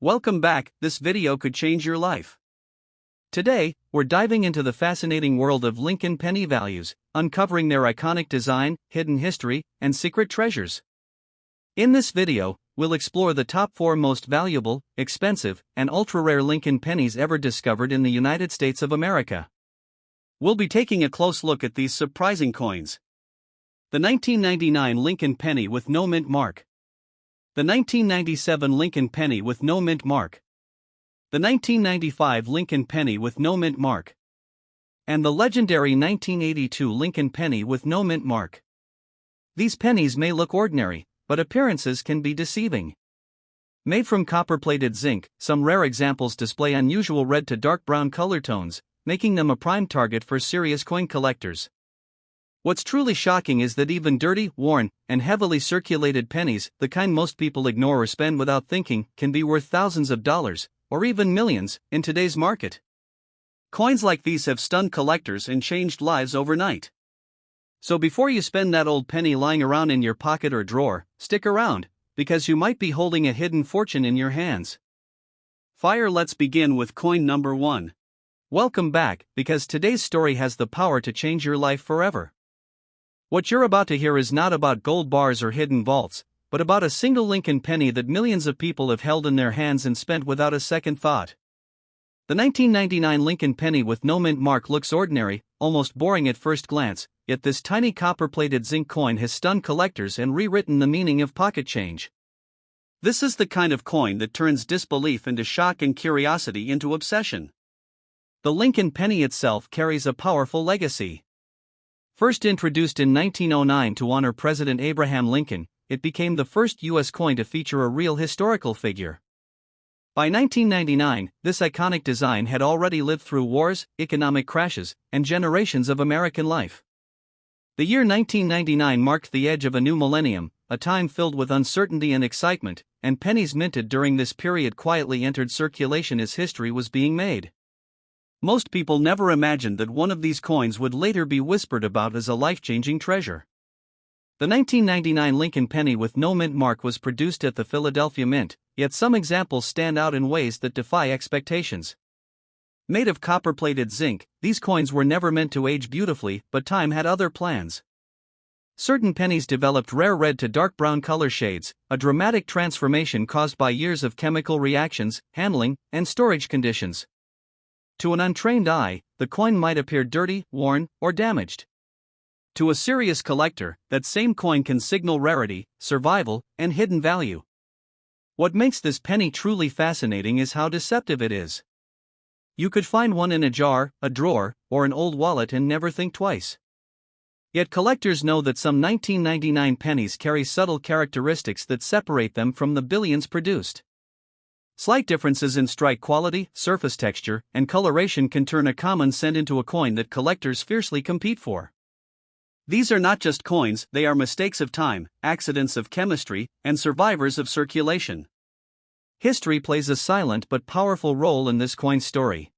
Welcome back. This video could change your life. Today, we're diving into the fascinating world of Lincoln penny values, uncovering their iconic design, hidden history, and secret treasures. In this video, we'll explore the top 4 most valuable, expensive, and ultra-rare Lincoln pennies ever discovered in the United States of America. We'll be taking a close look at these surprising coins. The 1999 Lincoln penny with no mint mark. The 1997 Lincoln penny with no mint mark. The 1995 Lincoln penny with no mint mark. And the legendary 1982 Lincoln penny with no mint mark. These pennies may look ordinary, but appearances can be deceiving. Made from copper-plated zinc, some rare examples display unusual red to dark brown color tones, making them a prime target for serious coin collectors. What's truly shocking is that even dirty, worn, and heavily circulated pennies, the kind most people ignore or spend without thinking, can be worth thousands of dollars, or even millions, in today's market. Coins like these have stunned collectors and changed lives overnight. So before you spend that old penny lying around in your pocket or drawer, stick around, because you might be holding a hidden fortune in your hands. Let's begin with coin number 1. Welcome back, because today's story has the power to change your life forever. What you're about to hear is not about gold bars or hidden vaults, but about a single Lincoln penny that millions of people have held in their hands and spent without a second thought. The 1999 Lincoln penny with no mint mark looks ordinary, almost boring at first glance, yet this tiny copper-plated zinc coin has stunned collectors and rewritten the meaning of pocket change. This is the kind of coin that turns disbelief into shock and curiosity into obsession. The Lincoln penny itself carries a powerful legacy. First introduced in 1909 to honor President Abraham Lincoln, it became the first U.S. coin to feature a real historical figure. By 1999, this iconic design had already lived through wars, economic crashes, and generations of American life. The year 1999 marked the edge of a new millennium, a time filled with uncertainty and excitement, and pennies minted during this period quietly entered circulation as history was being made. Most people never imagined that one of these coins would later be whispered about as a life-changing treasure. The 1999 Lincoln penny with no mint mark was produced at the Philadelphia Mint, yet some examples stand out in ways that defy expectations. Made of copper-plated zinc, these coins were never meant to age beautifully, but time had other plans. Certain pennies developed rare red to dark brown color shades, a dramatic transformation caused by years of chemical reactions, handling, and storage conditions. To an untrained eye, the coin might appear dirty, worn, or damaged. To a serious collector, that same coin can signal rarity, survival, and hidden value. What makes this penny truly fascinating is how deceptive it is. You could find one in a jar, a drawer, or an old wallet and never think twice. Yet collectors know that some 1999 pennies carry subtle characteristics that separate them from the billions produced. Slight differences in strike quality, surface texture, and coloration can turn a common cent into a coin that collectors fiercely compete for. These are not just coins, they are mistakes of time, accidents of chemistry, and survivors of circulation. History plays a silent but powerful role in this coin story.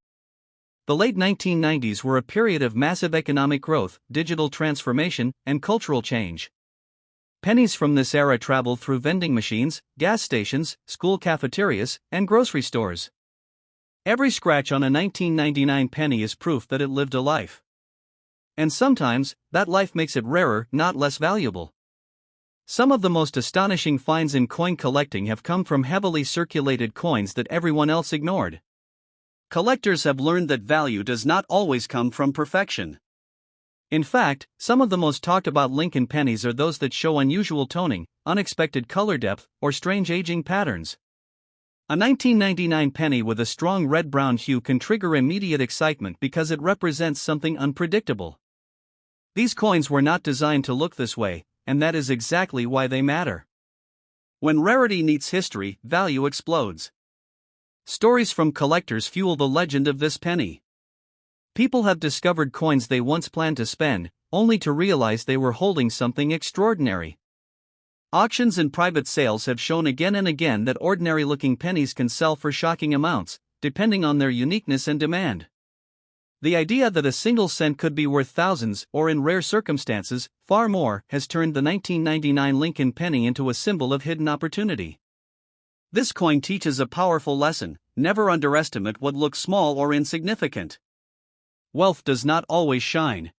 The late 1990s were a period of massive economic growth, digital transformation, and cultural change. Pennies from this era traveled through vending machines, gas stations, school cafeterias, and grocery stores. Every scratch on a 1999 penny is proof that it lived a life. And sometimes, that life makes it rarer, not less valuable. Some of the most astonishing finds in coin collecting have come from heavily circulated coins that everyone else ignored. Collectors have learned that value does not always come from perfection. In fact, some of the most talked about Lincoln pennies are those that show unusual toning, unexpected color depth, or strange aging patterns. A 1999 penny with a strong red-brown hue can trigger immediate excitement because it represents something unpredictable. These coins were not designed to look this way, and that is exactly why they matter. When rarity meets history, value explodes. Stories from collectors fuel the legend of this penny. People have discovered coins they once planned to spend, only to realize they were holding something extraordinary. Auctions and private sales have shown again and again that ordinary-looking pennies can sell for shocking amounts, depending on their uniqueness and demand. The idea that a single cent could be worth thousands, or in rare circumstances, far more, has turned the 1999 Lincoln penny into a symbol of hidden opportunity. This coin teaches a powerful lesson: never underestimate what looks small or insignificant. Wealth does not always shine.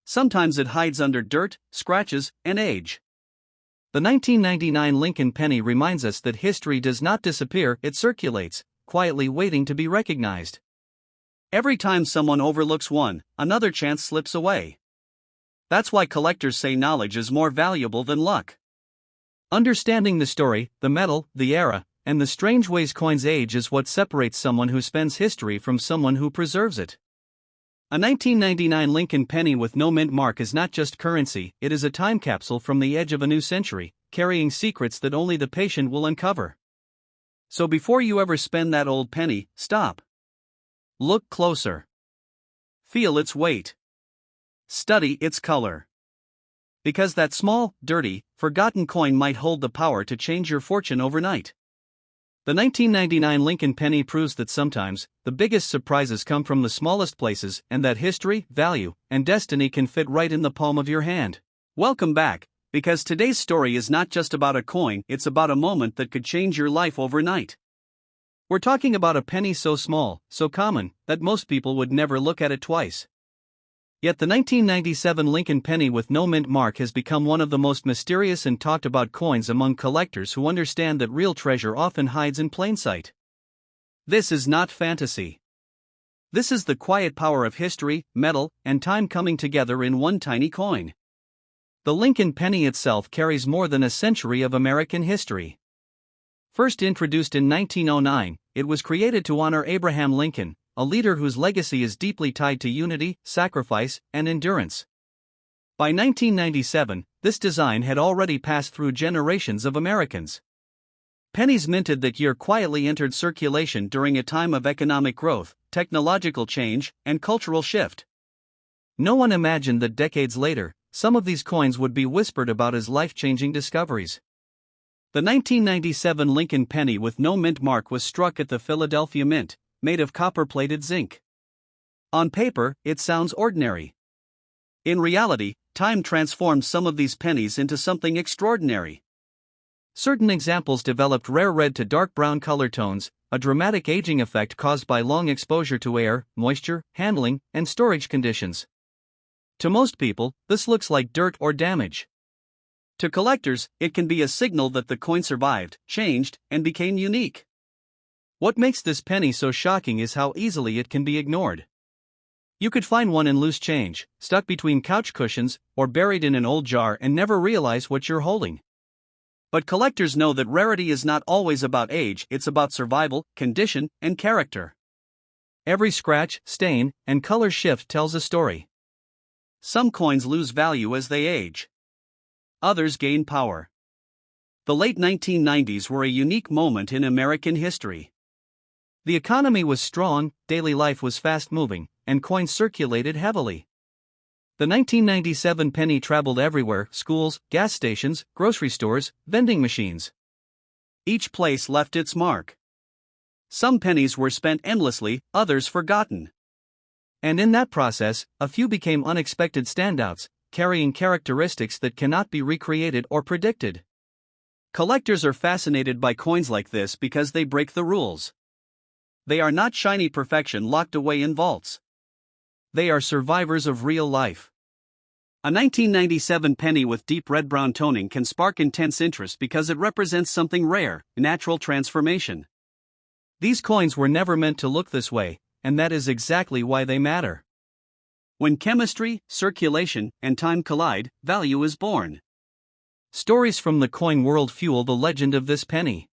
Sometimes it hides under dirt, scratches, and age. The 1999 Lincoln Penny reminds us that history does not disappear, it circulates, quietly waiting to be recognized. Every time someone overlooks one, another chance slips away. That's why collectors say knowledge is more valuable than luck. Understanding the story, the metal, the era, and the strange ways coins age is what separates someone who spends history from someone who preserves it. A 1999 Lincoln Penny with no mint mark is not just currency, it is a time capsule from the edge of a new century, carrying secrets that only the patient will uncover. So before you ever spend that old penny, stop. Look closer. Feel its weight. Study its color. Because that small, dirty, forgotten coin might hold the power to change your fortune overnight. The 1999 Lincoln Penny proves that sometimes, the biggest surprises come from the smallest places, and that history, value, and destiny can fit right in the palm of your hand. Welcome back, because today's story is not just about a coin, it's about a moment that could change your life overnight. We're talking about a penny so small, so common, that most people would never look at it twice. Yet the 1997 Lincoln Penny with no mint mark has become one of the most mysterious and talked about coins among collectors who understand that real treasure often hides in plain sight. This is not fantasy. This is the quiet power of history, metal, and time coming together in one tiny coin. The Lincoln Penny itself carries more than a century of American history. First introduced in 1909, it was created to honor Abraham Lincoln, a leader whose legacy is deeply tied to unity, sacrifice, and endurance. By 1997, this design had already passed through generations of Americans. Pennies minted that year quietly entered circulation during a time of economic growth, technological change, and cultural shift. No one imagined that decades later, some of these coins would be whispered about as life-changing discoveries. The 1997 Lincoln Penny with no mint mark was struck at the Philadelphia Mint, made of copper-plated zinc. On paper, it sounds ordinary. In reality, time transformed some of these pennies into something extraordinary. Certain examples developed rare red to dark brown color tones, a dramatic aging effect caused by long exposure to air, moisture, handling, and storage conditions. To most people, this looks like dirt or damage. To collectors, it can be a signal that the coin survived, changed, and became unique. What makes this penny so shocking is how easily it can be ignored. You could find one in loose change, stuck between couch cushions, or buried in an old jar and never realize what you're holding. But collectors know that rarity is not always about age, it's about survival, condition, and character. Every scratch, stain, and color shift tells a story. Some coins lose value as they age. Others gain power. The late 1990s were a unique moment in American history. The economy was strong, daily life was fast-moving, and coins circulated heavily. The 1997 penny traveled everywhere: schools, gas stations, grocery stores, vending machines. Each place left its mark. Some pennies were spent endlessly, others forgotten. And in that process, a few became unexpected standouts, carrying characteristics that cannot be recreated or predicted. Collectors are fascinated by coins like this because they break the rules. They are not shiny perfection locked away in vaults. They are survivors of real life. A 1997 penny with deep red-brown toning can spark intense interest because it represents something rare: natural transformation. These coins were never meant to look this way, and that is exactly why they matter. When chemistry, circulation, and time collide, value is born. Stories from the coin world fuel the legend of this penny.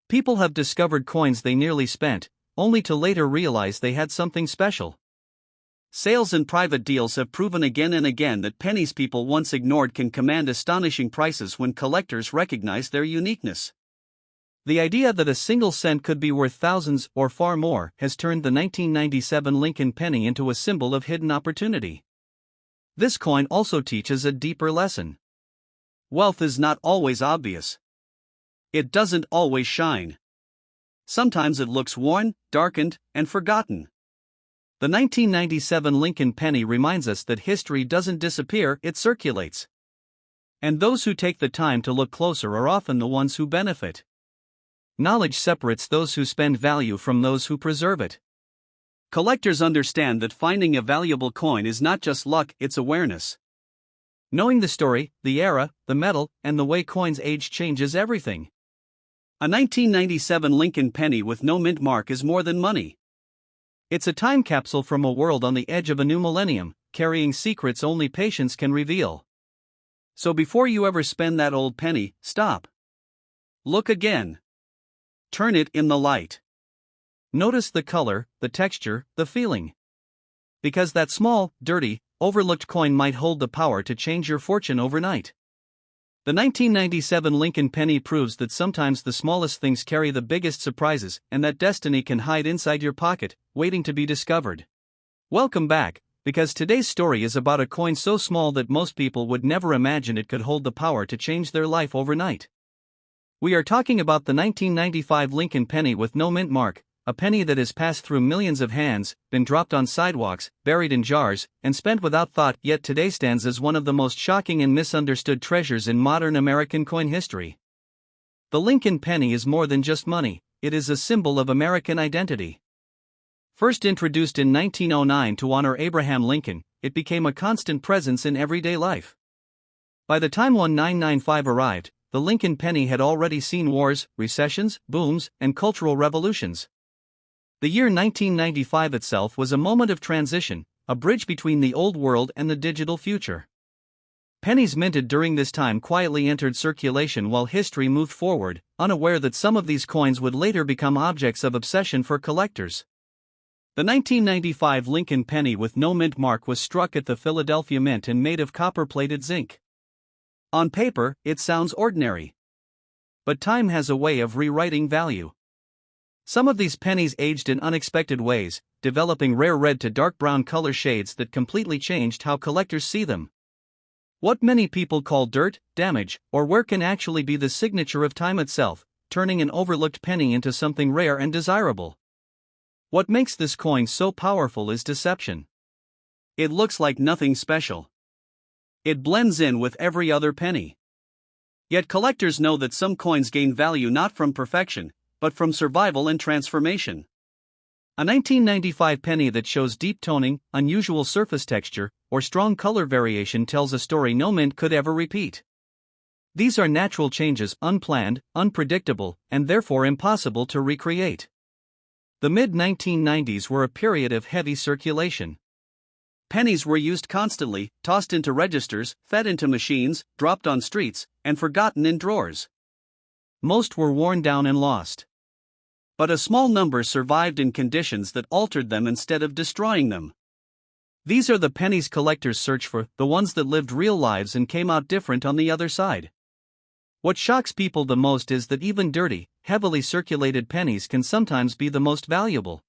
People have discovered coins they nearly spent, only to later realize they had something special. Sales and private deals have proven again and again that pennies people once ignored can command astonishing prices when collectors recognize their uniqueness. The idea that a single cent could be worth thousands or far more has turned the 1997 Lincoln Penny into a symbol of hidden opportunity. This coin also teaches a deeper lesson. Wealth is not always obvious. It doesn't always shine. Sometimes it looks worn, darkened, and forgotten. The 1997 Lincoln Penny reminds us that history doesn't disappear, it circulates. And those who take the time to look closer are often the ones who benefit. Knowledge separates those who spend value from those who preserve it. Collectors understand that finding a valuable coin is not just luck, it's awareness. Knowing the story, the era, the metal, and the way coins age changes everything. A 1997 Lincoln penny with no mint mark is more than money. It's a time capsule from a world on the edge of a new millennium, carrying secrets only patience can reveal. So before you ever spend that old penny, stop. Look again. Turn it in the light. Notice the color, the texture, the feeling. Because that small, dirty, overlooked coin might hold the power to change your fortune overnight. The 1997 Lincoln penny proves that sometimes the smallest things carry the biggest surprises, and that destiny can hide inside your pocket, waiting to be discovered. Welcome back, because today's story is about a coin so small that most people would never imagine it could hold the power to change their life overnight. We are talking about the 1995 Lincoln penny with no mint mark, a penny that has passed through millions of hands, been dropped on sidewalks, buried in jars, and spent without thought, yet today stands as one of the most shocking and misunderstood treasures in modern American coin history. The Lincoln penny is more than just money, it is a symbol of American identity. First introduced in 1909 to honor Abraham Lincoln, it became a constant presence in everyday life. By the time 1995 arrived, the Lincoln penny had already seen wars, recessions, booms, and cultural revolutions. The year 1995 itself was a moment of transition, a bridge between the old world and the digital future. Pennies minted during this time quietly entered circulation while history moved forward, unaware that some of these coins would later become objects of obsession for collectors. The 1995 Lincoln penny with no mint mark was struck at the Philadelphia Mint and made of copper-plated zinc. On paper, it sounds ordinary. But time has a way of rewriting value. Some of these pennies aged in unexpected ways, developing rare red to dark brown color shades that completely changed how collectors see them. What many people call dirt, damage, or wear can actually be the signature of time itself, turning an overlooked penny into something rare and desirable. What makes this coin so powerful is deception. It looks like nothing special. It blends in with every other penny. Yet collectors know that some coins gain value not from perfection, but from survival and transformation. A 1995 penny that shows deep toning, unusual surface texture, or strong color variation tells a story no mint could ever repeat. These are natural changes, unplanned, unpredictable, and therefore impossible to recreate. The mid-1990s were a period of heavy circulation. Pennies were used constantly, tossed into registers, fed into machines, dropped on streets, and forgotten in drawers. Most were worn down and lost. But a small number survived in conditions that altered them instead of destroying them. These are the pennies collectors search for, the ones that lived real lives and came out different on the other side. What shocks people the most is that even dirty, heavily circulated pennies can sometimes be the most valuable.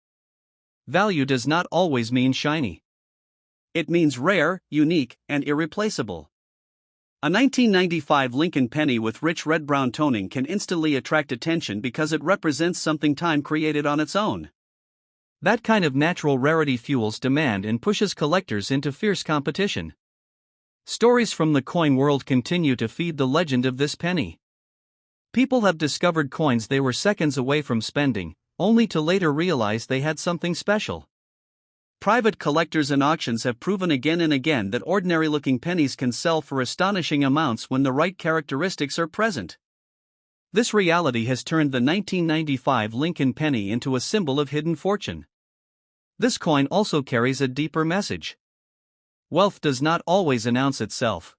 Value does not always mean shiny. It means rare, unique, and irreplaceable. A 1995 Lincoln penny with rich red-brown toning can instantly attract attention because it represents something time created on its own. That kind of natural rarity fuels demand and pushes collectors into fierce competition. Stories from the coin world continue to feed the legend of this penny. People have discovered coins they were seconds away from spending, only to later realize they had something special. Private collectors and auctions have proven again and again that ordinary-looking pennies can sell for astonishing amounts when the right characteristics are present. This reality has turned the 1995 Lincoln penny into a symbol of hidden fortune. This coin also carries a deeper message. Wealth does not always announce itself.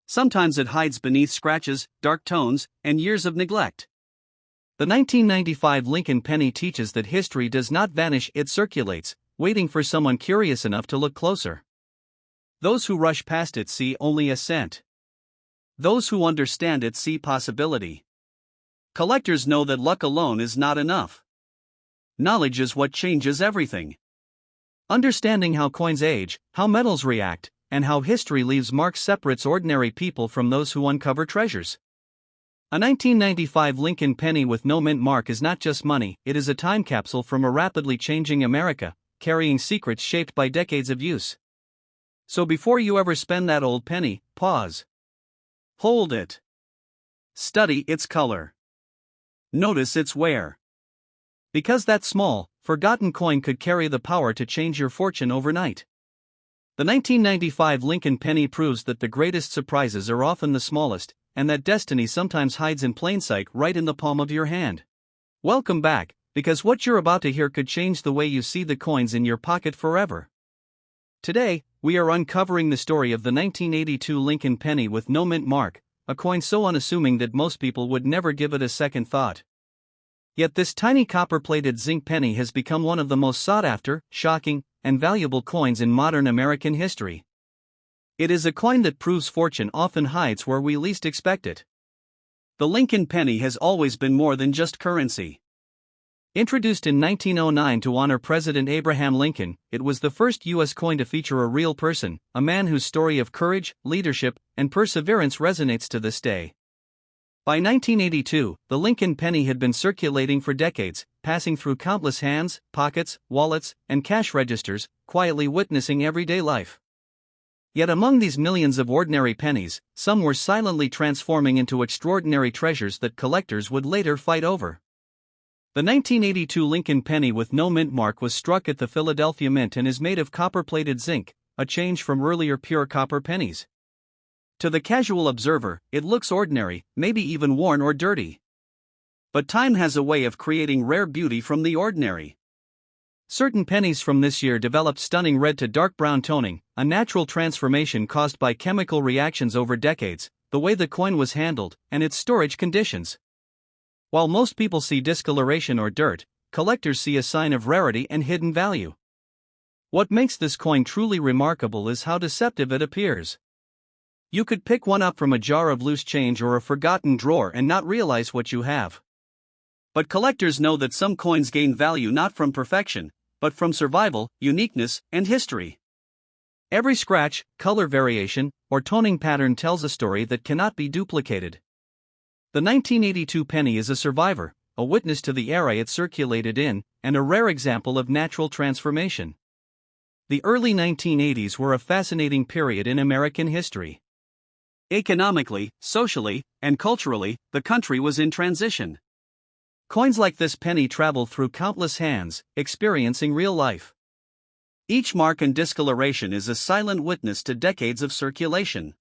Sometimes it hides beneath scratches, dark tones, and years of neglect. The 1995 Lincoln penny teaches that history does not vanish, it circulates, waiting for someone curious enough to look closer. Those who rush past it see only a cent. Those who understand it see possibility. Collectors know that luck alone is not enough. Knowledge is what changes everything. Understanding how coins age, how metals react, and how history leaves marks separates ordinary people from those who uncover treasures. A 1995 Lincoln penny with no mint mark is not just money, it is a time capsule from a rapidly changing America, carrying secrets shaped by decades of use. So before you ever spend that old penny, pause. Hold it. Study its color. Notice its wear. Because that small, forgotten coin could carry the power to change your fortune overnight. The 1995 Lincoln Penny proves that the greatest surprises are often the smallest, and that destiny sometimes hides in plain sight right in the palm of your hand. Welcome back, because what you're about to hear could change the way you see the coins in your pocket forever. Today, we are uncovering the story of the 1982 Lincoln Penny with no mint mark, a coin so unassuming that most people would never give it a second thought. Yet this tiny copper-plated zinc penny has become one of the most sought-after, shocking, and valuable coins in modern American history. It is a coin that proves fortune often hides where we least expect it. The Lincoln penny has always been more than just currency. Introduced in 1909 to honor President Abraham Lincoln, it was the first U.S. coin to feature a real person, a man whose story of courage, leadership, and perseverance resonates to this day. By 1982, the Lincoln penny had been circulating for decades, passing through countless hands, pockets, wallets, and cash registers, quietly witnessing everyday life. Yet among these millions of ordinary pennies, some were silently transforming into extraordinary treasures that collectors would later fight over. The 1982 Lincoln penny with no mint mark was struck at the Philadelphia Mint and is made of copper-plated zinc, a change from earlier pure copper pennies. To the casual observer, it looks ordinary, maybe even worn or dirty. But time has a way of creating rare beauty from the ordinary. Certain pennies from this year developed stunning red to dark brown toning, a natural transformation caused by chemical reactions over decades, the way the coin was handled, and its storage conditions. While most people see discoloration or dirt, collectors see a sign of rarity and hidden value. What makes this coin truly remarkable is how deceptive it appears. You could pick one up from a jar of loose change or a forgotten drawer and not realize what you have. But collectors know that some coins gain value not from perfection, but from survival, uniqueness, and history. Every scratch, color variation, or toning pattern tells a story that cannot be duplicated. The 1982 penny is a survivor, a witness to the era it circulated in, and a rare example of natural transformation. The early 1980s were a fascinating period in American history. Economically, socially, and culturally, the country was in transition. Coins like this penny traveled through countless hands, experiencing real life. Each mark and discoloration is a silent witness to decades of circulation.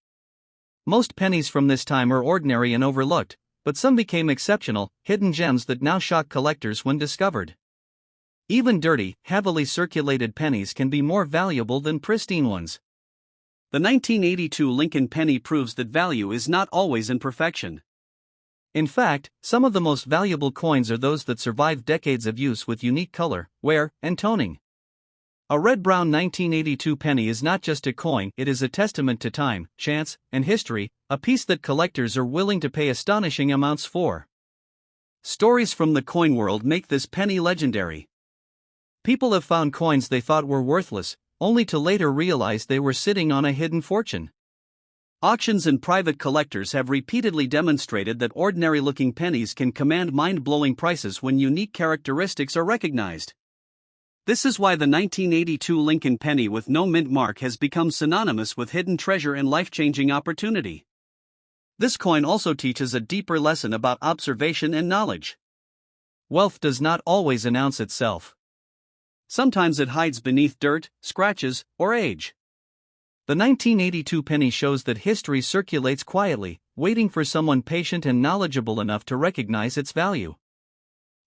Most pennies from this time are ordinary and overlooked, but some became exceptional, hidden gems that now shock collectors when discovered. Even dirty, heavily circulated pennies can be more valuable than pristine ones. The 1982 Lincoln penny proves that value is not always in perfection. In fact, some of the most valuable coins are those that survive decades of use with unique color, wear, and toning. A red-brown 1982 penny is not just a coin, it is a testament to time, chance, and history, a piece that collectors are willing to pay astonishing amounts for. Stories from the coin world make this penny legendary. People have found coins they thought were worthless, only to later realize they were sitting on a hidden fortune. Auctions and private collectors have repeatedly demonstrated that ordinary-looking pennies can command mind-blowing prices when unique characteristics are recognized. This is why the 1982 Lincoln penny with no mint mark has become synonymous with hidden treasure and life-changing opportunity. This coin also teaches a deeper lesson about observation and knowledge. Wealth does not always announce itself. Sometimes it hides beneath dirt, scratches, or age. The 1982 penny shows that history circulates quietly, waiting for someone patient and knowledgeable enough to recognize its value.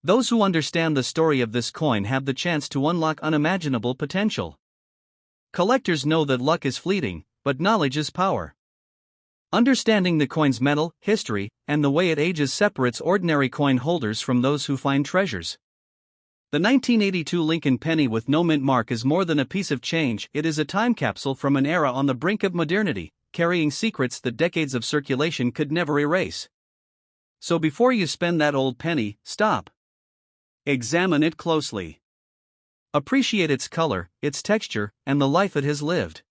Those who understand the story of this coin have the chance to unlock unimaginable potential. Collectors know that luck is fleeting, but knowledge is power. Understanding the coin's metal, history, and the way it ages separates ordinary coin holders from those who find treasures. The 1982 Lincoln penny with no mint mark is more than a piece of change, it is a time capsule from an era on the brink of modernity, carrying secrets that decades of circulation could never erase. So before you spend that old penny, stop. Examine it closely. Appreciate its color, its texture, and the life it has lived.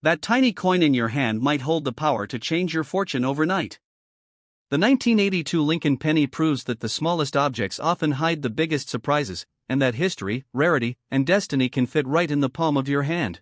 That tiny coin in your hand might hold the power to change your fortune overnight. The 1982 Lincoln penny proves that the smallest objects often hide the biggest surprises, and that history, rarity, and destiny can fit right in the palm of your hand.